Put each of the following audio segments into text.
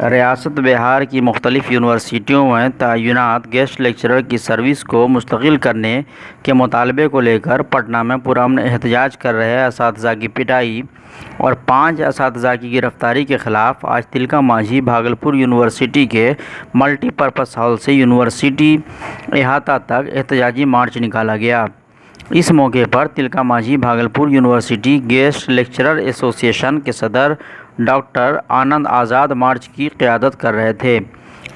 रियासत बिहार की मुख्तलिफ यूनिवर्सिटियों में तैनात गेस्ट लेक्चरर की सर्विस को मुस्तकिल करने के मुतालबे को लेकर पटना में पुरअमन एहतजाज कर रहे असातिज़ा की पिटाई और 5 असातिज़ा की गिरफ्तारी के ख़िलाफ़ आज तिलका मांझी भागलपुर यूनिवर्सिटी के मल्टीपर्पज़ हॉल से यूनिवर्सिटी अहाता तक एहतजाजी मार्च निकाला गया। इस मौके पर Tilka Manjhi Bhagalpur university guest lecturer association के सदर डॉक्टर आनंद आज़ाद मार्च की क़यादत कर रहे थे।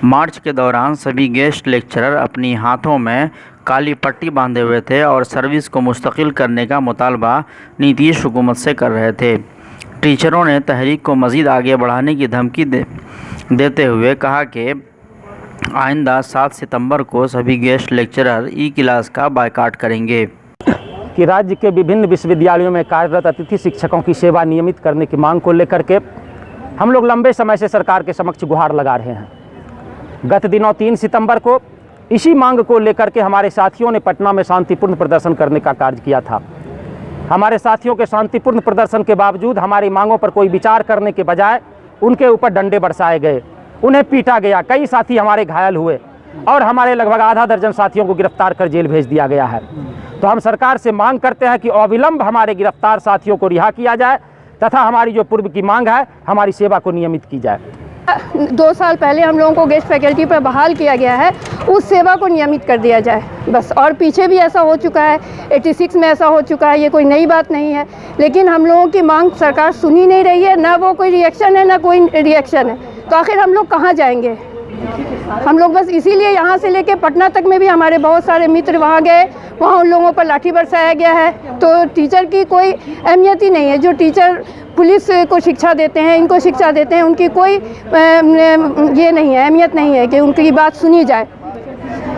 मार्च के दौरान सभी गेस्ट लेक्चरर अपनी हाथों में काली पट्टी बांधे हुए थे और सर्विस को मुस्तकिल करने का मुतालबा नीतीश हुकूमत से कर रहे थे। टीचरों ने तहरीक को मज़ीद आगे बढ़ाने की धमकी देते हुए कहा कि आइंदा 7 सितंबर को सभी गेस्ट लेक्चरर ई क्लास का बायकाट करेंगे। कि राज्य के विभिन्न विश्वविद्यालयों में कार्यरत अतिथि शिक्षकों की सेवा नियमित करने की मांग को लेकर के हम लोग लंबे समय से सरकार के समक्ष गुहार लगा रहे हैं। गत दिनों 3 सितंबर को इसी मांग को लेकर के हमारे साथियों ने पटना में शांतिपूर्ण प्रदर्शन करने का कार्य किया था। हमारे साथियों के शांतिपूर्ण प्रदर्शन के बावजूद हमारी मांगों पर कोई विचार करने के बजाय उनके ऊपर डंडे बरसाए गए, उन्हें पीटा गया, कई साथी हमारे घायल हुए और हमारे लगभग आधा दर्जन साथियों को गिरफ्तार कर जेल भेज दिया गया है। तो हम सरकार से मांग करते हैं कि अविलंब हमारे गिरफ्तार साथियों को रिहा किया जाए तथा हमारी जो पूर्व की मांग है हमारी सेवा को नियमित की जाए। 2 साल पहले हम लोगों को गेस्ट फैकल्टी पर बहाल किया गया है, उस सेवा को नियमित कर दिया जाए बस। और पीछे भी ऐसा हो चुका है, 86 में ऐसा हो चुका है, ये कोई नई बात नहीं है। लेकिन हम लोगों की मांग सरकार सुन ही नहीं रही है, ना वो कोई रिएक्शन है ना कोई रिएक्शन है। तो आखिर हम लोग कहाँ जाएंगे? हम लोग बस इसीलिए यहाँ से लेके पटना तक में भी हमारे बहुत सारे मित्र वहाँ गए, वहाँ उन लोगों पर लाठी बरसाया गया है। तो टीचर की कोई अहमियत ही नहीं है। जो टीचर पुलिस को शिक्षा देते हैं, इनको शिक्षा देते हैं, उनकी कोई ये नहीं है, अहमियत नहीं है कि उनकी बात सुनी जाए।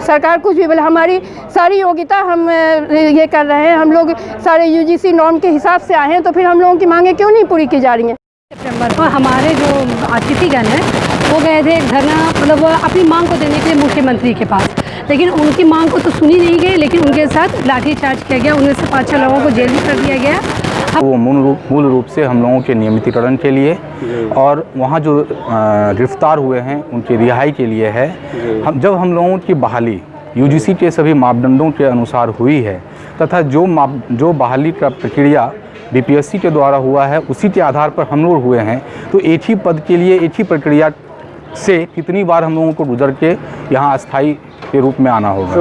सरकार कुछ भी बोले, हमारी सारी योग्यता हम ये कर रहे हैं, हम लोग सारे यूजीसी नॉर्म के हिसाब से आए हैं, तो फिर हम लोगों की मांगें क्यों नहीं पूरी की जा रही हैं? सितंबर को हमारे जो अतिथिगण हैं वो गए थे धरना, मतलब अपनी मांग को देने के लिए मुख्यमंत्री के पास, लेकिन उनकी मांग को तो सुनी नहीं गई, लेकिन उनके साथ लाठीचार्ज किया गया, उनमें से 5-6 लोगों को जेल भी कर दिया गया। वो मूल रूप से हम लोगों के नियमितीकरण के लिए और वहाँ जो गिरफ्तार हुए हैं उनकी रिहाई के लिए है। जब हम लोगों की बहाली यूजीसी के सभी मापदंडों के अनुसार हुई है तथा जो बहाली का प्रक्रिया बीपीएससी के द्वारा हुआ है उसी के आधार पर हम लोग हुए हैं, तो एक ही पद के लिए एक ही प्रक्रिया से कितनी बार हम लोगों को गुजर के यहाँ अस्थायी के रूप में आना होगा।